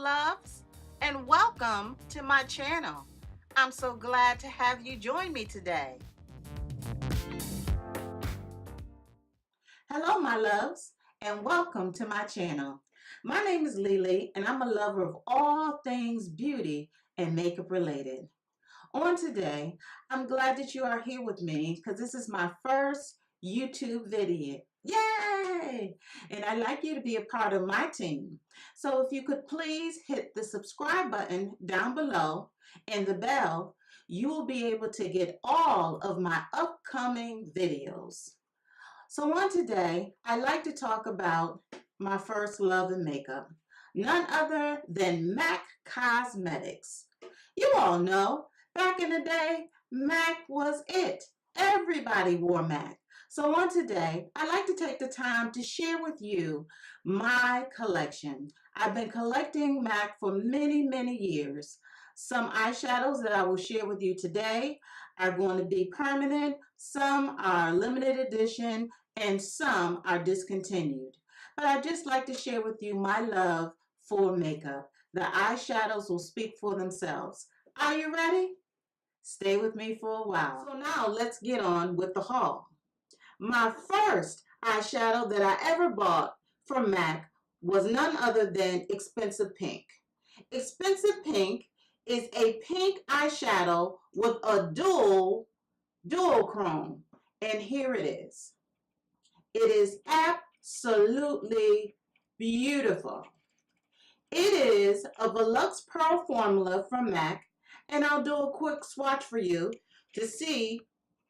loves, and welcome to my channel. I'm so glad to have you join me today. Hello my loves, and welcome to my channel. My name is Lelee, and I'm a lover of all things beauty and makeup related. On today, I'm glad that you are here with me because this is my first YouTube video. Yay! And I'd like you to be a part of my team. So if you could please hit the subscribe button down below and the bell, you will be able to get all of my upcoming videos. So on today, I'd like to talk about my first love in makeup. None other than MAC Cosmetics. You all know, back in the day, MAC was it. Everybody wore MAC. So on today, I'd like to take the time to share with you my collection. I've been collecting MAC for many, many years. Some eyeshadows that I will share with you today are going to be permanent, some are limited edition, and some are discontinued. But I'd just like to share with you my love for makeup. The eyeshadows will speak for themselves. Are you ready? Stay with me for a while. So now let's get on with the haul. My first eyeshadow that I ever bought from MAC was none other than Expensive Pink. Expensive Pink is a pink eyeshadow with a dual chrome. And here it is. It is absolutely beautiful. It is a Volux Pearl formula from MAC, and I'll do a quick swatch for you to see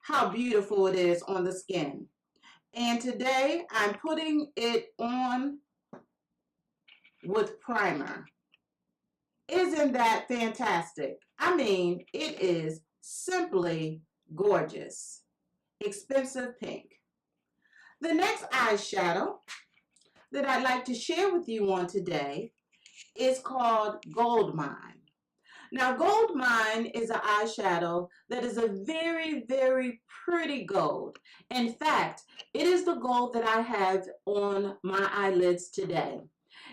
how beautiful it is on the skin. And today I'm putting it on with primer. Isn't that fantastic? I mean, it is simply gorgeous. Expensive Pink. The next eyeshadow that I'd like to share with you on today is called Gold Mine. Now, Gold Mine is an eyeshadow that is a very, very pretty gold. In fact, it is the gold that I have on my eyelids today.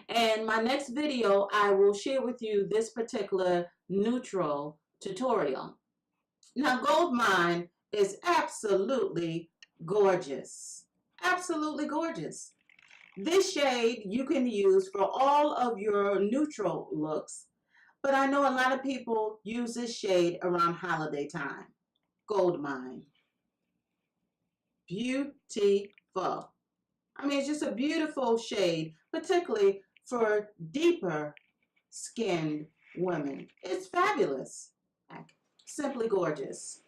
And my next video, I will share with you this particular neutral tutorial. Now, Gold Mine is absolutely gorgeous. Absolutely gorgeous. This shade you can use for all of your neutral looks, but I know a lot of people use this shade around holiday time. Gold Mine. Beautiful. I mean, it's just a beautiful shade, particularly for deeper skinned women. It's fabulous. Simply gorgeous.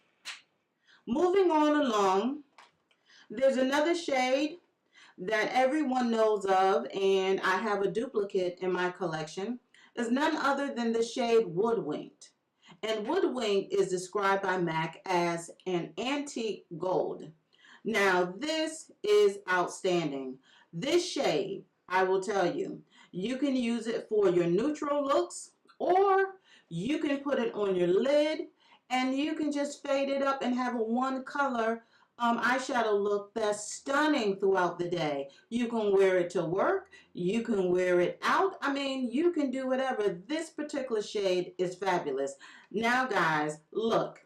Moving on along, there's another shade that everyone knows of, and I have a duplicate in my collection. Is none other than the shade Woodwinked. And Woodwinked is described by MAC as an antique gold. Now, this is outstanding. This shade, I will tell you, you can use it for your neutral looks, or you can put it on your lid, and you can just fade it up and have a one color eyeshadow look that's stunning throughout the day. You can wear it to work. You can wear it out. I mean, you can do whatever. This particular shade is fabulous. Now, guys, look.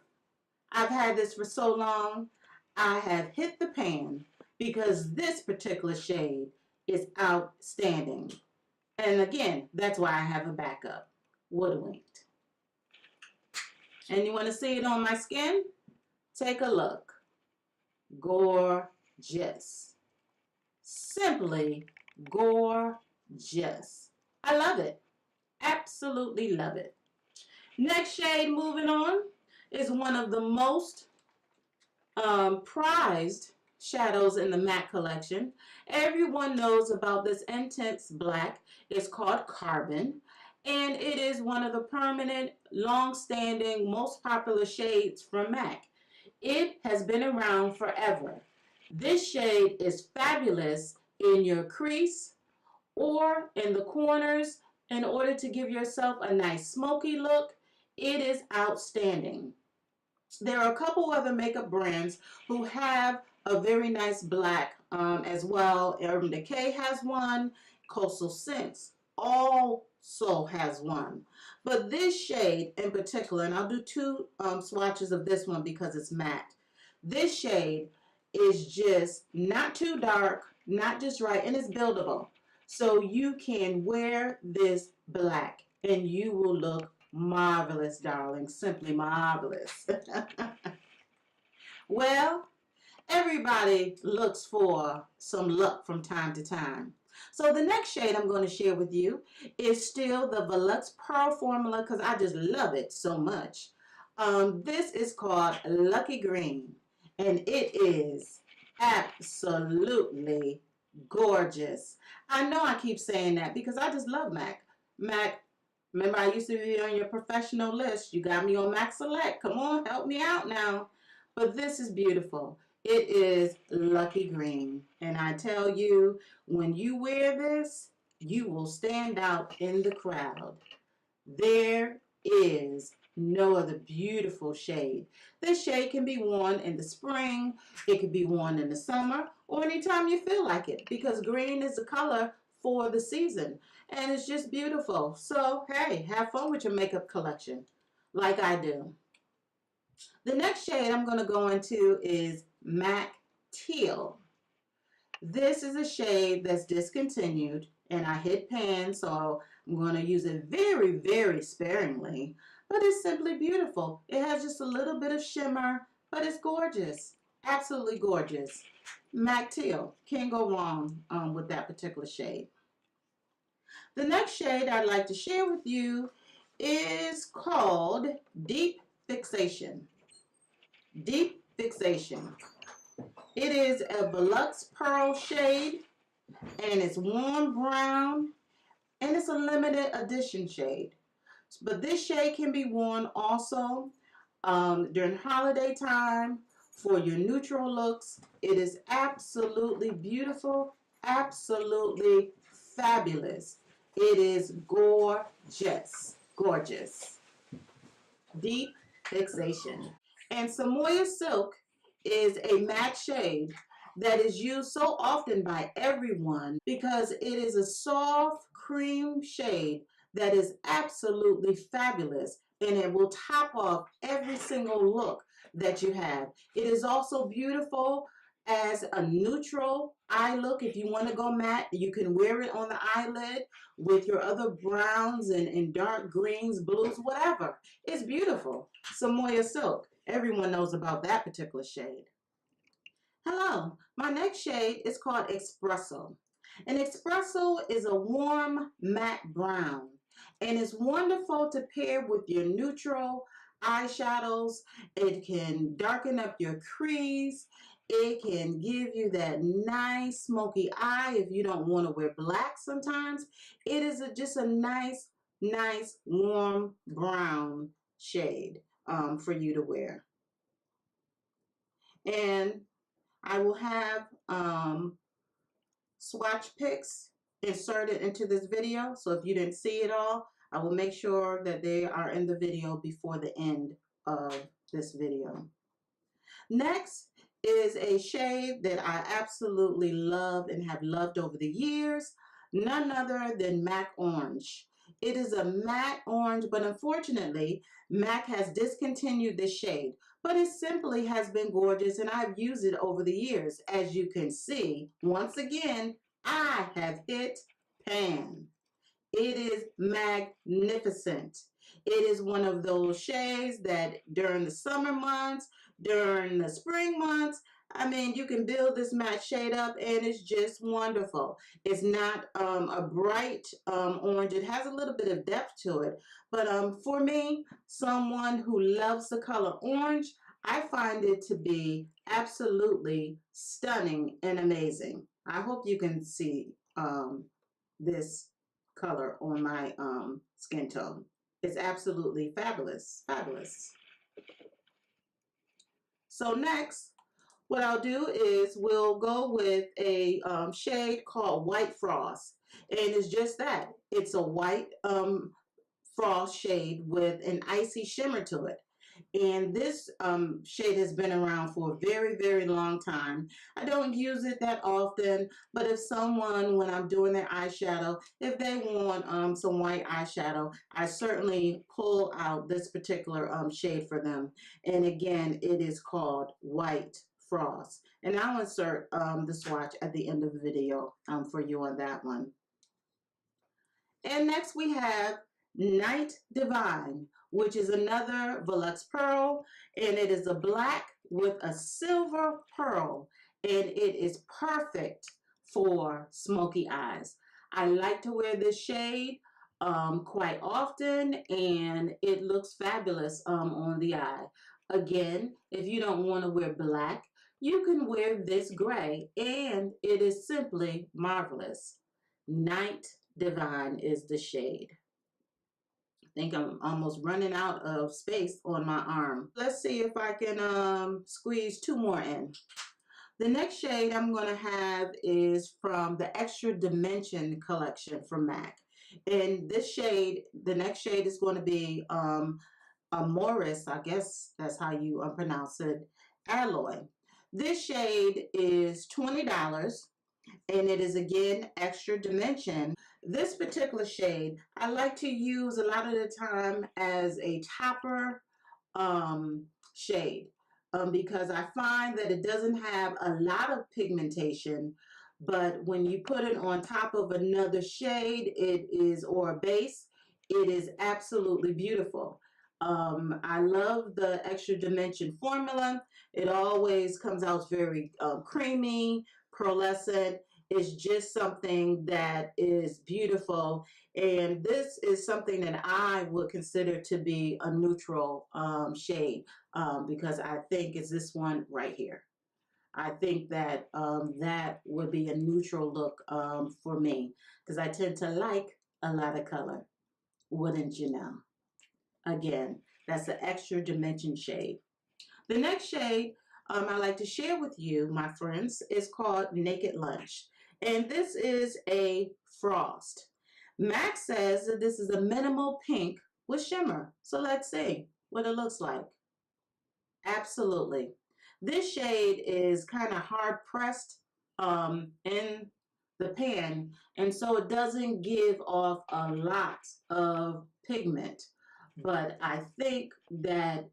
I've had this for so long. I have hit the pan because this particular shade is outstanding. And again, that's why I have a backup. Woodwinked. And you want to see it on my skin? Take a look. Gorgeous. Simply gorgeous. I love it. Absolutely love it. Next shade, moving on, is one of the most prized shadows in the MAC collection. Everyone knows about this intense black. It's called Carbon, and it is one of the permanent, long-standing, most popular shades from MAC. It has been around forever. This shade is fabulous in your crease or in the corners in order to give yourself a nice smoky look. It is outstanding. There are a couple other makeup brands who have a very nice black as well. Urban Decay has one. Coastal Scents. All also has one. But this shade in particular, and I'll do two swatches of this one because it's matte. This shade is just not too dark, not just right, and it's buildable. So you can wear this black and you will look marvelous, darling. Simply marvelous. Well, everybody looks for some luck from time to time. So the next shade I'm going to share with you is still the Volux Pearl formula because I just love it so much. This is called Lucky Green, and it is absolutely gorgeous. I know I keep saying that because I just love MAC. MAC, remember I used to be on your professional list. You got me on MAC Select. Come on, help me out now. But this is beautiful. It is Lucky Green. And I tell you, when you wear this, you will stand out in the crowd. There is no other beautiful shade. This shade can be worn in the spring, it can be worn in the summer, or anytime you feel like it, because green is the color for the season. And it's just beautiful. So, hey, have fun with your makeup collection, like I do. The next shade I'm going to go into is Matte Teal. This is a shade that's discontinued, and I hit pan, so I'm going to use it very, very sparingly. But it's simply beautiful. It has just a little bit of shimmer, but it's gorgeous. Absolutely gorgeous. Matte Teal. Can't go wrong with that particular shade. The next shade I'd like to share with you is called Deep Fixation. Deep Fixation. It is a Volux Pearl shade, and it's warm brown, and it's a limited edition shade. But this shade can be worn also during holiday time for your neutral looks. It is absolutely beautiful, absolutely fabulous. It is gorgeous, gorgeous. Deep Fixation. And Samoya Silk is a matte shade that is used so often by everyone because it is a soft cream shade that is absolutely fabulous, and it will top off every single look that you have. It is also beautiful as a neutral eye look. If you want to go matte, you can wear it on the eyelid with your other browns and dark greens, blues, whatever. It's beautiful. Samoya Silk. Everyone knows about that particular shade. Hello, my next shade is called Espresso. And Espresso is a warm matte brown, and it's wonderful to pair with your neutral eyeshadows. It can darken up your crease. It can give you that nice smoky eye if you don't want to wear black sometimes. It is just a nice, nice warm brown shade for you to wear. And I will have swatch pics inserted into this video. So if you didn't see it all, I will make sure that they are in the video before the end of this video. Next is a shade that I absolutely love and have loved over the years. None other than MAC Orange. It is a matte orange, but unfortunately, MAC has discontinued this shade. But it simply has been gorgeous, and I've used it over the years. As you can see, once again, I have hit pan. It is magnificent. It is one of those shades that during the summer months, during the spring months, I mean, you can build this matte shade up and it's just wonderful. It's not a bright orange. It has a little bit of depth to it. But for me, someone who loves the color orange, I find it to be absolutely stunning and amazing. I hope you can see this color on my skin tone. It's absolutely fabulous, fabulous. So next, what I'll do is we'll go with a shade called White Frost. And it's just that. It's a white frost shade with an icy shimmer to it. And this shade has been around for a very, very long time. I don't use it that often, but if someone, when I'm doing their eyeshadow, if they want some white eyeshadow, I certainly pull out this particular shade for them. And again, it is called White Frost. And I'll insert the swatch at the end of the video for you on that one. And next we have Night Divine, which is another Volux Pearl, and it is a black with a silver pearl, and it is perfect for smoky eyes. I like to wear this shade quite often, and it looks fabulous on the eye. Again, if you don't want to wear black, you can wear this gray, and it is simply marvelous. Night Divine is the shade. I think I'm almost running out of space on my arm. Let's see if I can squeeze two more in. The next shade I'm going to have is from the Extra Dimension collection from MAC. And this shade, the next shade is going to be a Morris, I guess that's how you pronounce it, Alloy. This shade is $20. And it is again Extra Dimension. This particular shade I like to use a lot of the time as a topper shade because I find that it doesn't have a lot of pigmentation, but when you put it on top of another shade, it is, or a base, it is absolutely beautiful. I love the Extra Dimension formula. It always comes out very creamy, pearlescent. It's just something that is beautiful. And this is something that I would consider to be a neutral shade because I think it's this one right here. I think that that would be a neutral look for me because I tend to like a lot of color. Wouldn't you know? Again, that's the Extra Dimension shade. The next shade I like to share with you, my friends, is called Naked Lunch. And this is a frost. MAC says that this is a minimal pink with shimmer. So let's see what it looks like. Absolutely. This shade is kind of hard pressed in the pan, and so it doesn't give off a lot of pigment. But I think that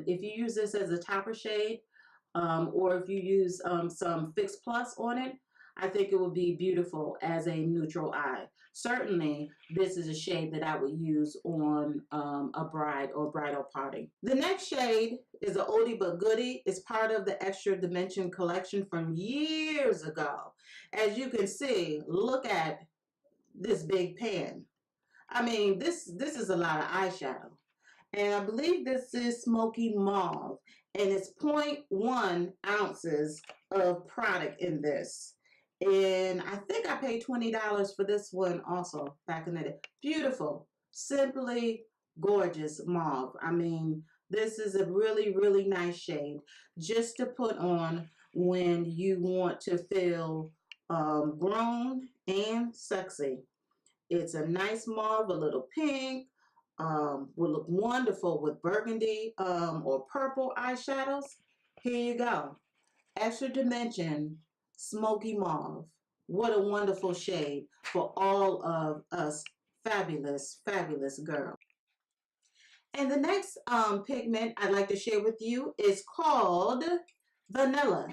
if you use this as a topper shade, or if you use some Fix Plus on it, I think it would be beautiful as a neutral eye. Certainly, this is a shade that I would use on a bride or bridal party. The next shade is an oldie but goodie. It's part of the Extra Dimension collection from years ago. As you can see, look at this big pan. I mean, this is a lot of eyeshadow. And I believe this is Smoky Mauve. And it's 0.1 ounces of product in this. And I think I paid $20 for this one also back in the day. Beautiful. Simply gorgeous mauve. I mean, this is a really, really nice shade just to put on when you want to feel grown and sexy. It's a nice mauve, a little pink, will look wonderful with burgundy or purple eyeshadows. Here you go. Extra Dimension Smoky Mauve. What a wonderful shade for all of us fabulous, fabulous girls. And the next pigment I'd like to share with you is called Vanilla.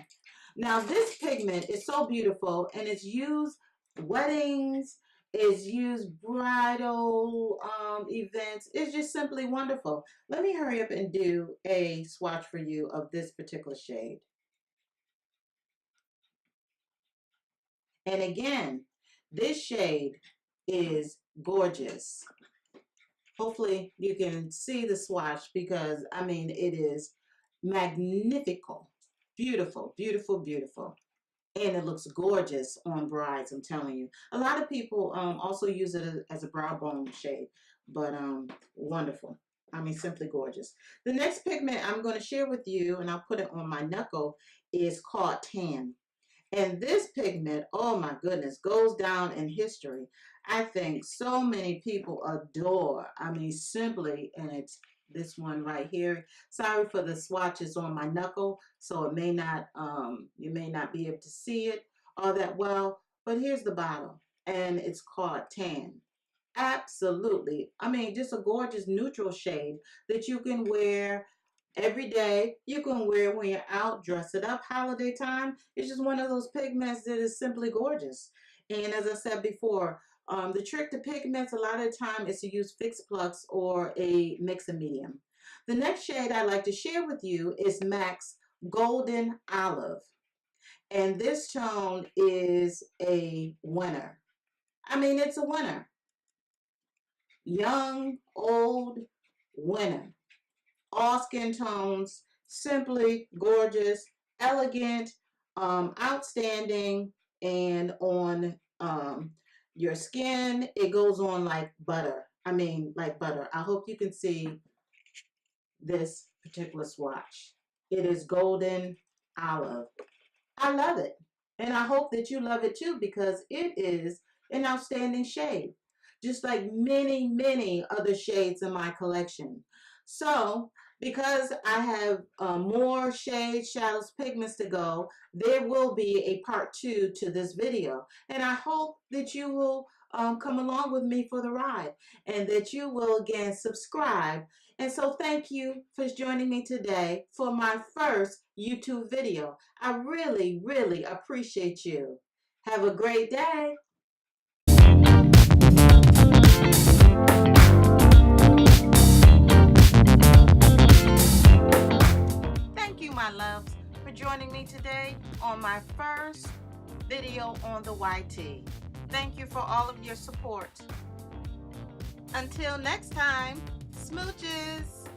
Now this pigment is so beautiful and it's used weddings, it's used bridal events. It's just simply wonderful. Let me hurry up and do a swatch for you of this particular shade. And again, this shade is gorgeous. Hopefully you can see the swatch because I mean it is magnifical. Beautiful, beautiful, beautiful. And it looks gorgeous on brides, I'm telling you. A lot of people also use it as a brow bone shade, but wonderful. I mean, simply gorgeous. The next pigment I'm going to share with you, and I'll put it on my knuckle, is called Tan. And this pigment, oh my goodness, goes down in history. I think so many people adore, I mean, simply, and it's this one right here. Sorry for the swatches on my knuckle, so it may not, you may not be able to see it all that well, but here's the bottle, and it's called Tan. Absolutely. I mean, just a gorgeous neutral shade that you can wear every day. You can wear when you're out, dress it up, holiday time. It's just one of those pigments that is simply gorgeous. And as I said before, the trick to pigments a lot of the time is to use fixed plus or a mix and medium. The next shade I'd like to share with you is MAC's Golden Olive. And this tone is a winner. I mean, it's a winner. Young, old, winner. All skin tones, simply gorgeous, elegant, outstanding, and on your skin, it goes on like butter. I mean, like butter. I hope you can see this particular swatch. It is Golden Olive. I love it. And I hope that you love it too, because it is an outstanding shade, just like many, many other shades in my collection. So, because I have more shades, shadows, pigments to go, there will be a part 2 to this video. And I hope that you will come along with me for the ride, and that you will again subscribe. And so thank you for joining me today for my first YouTube video. I really, really appreciate you. Have a great day. Thank you, my loves, for joining me today on my first video on the YT. Thank you for all of your support. Until next time, smooches.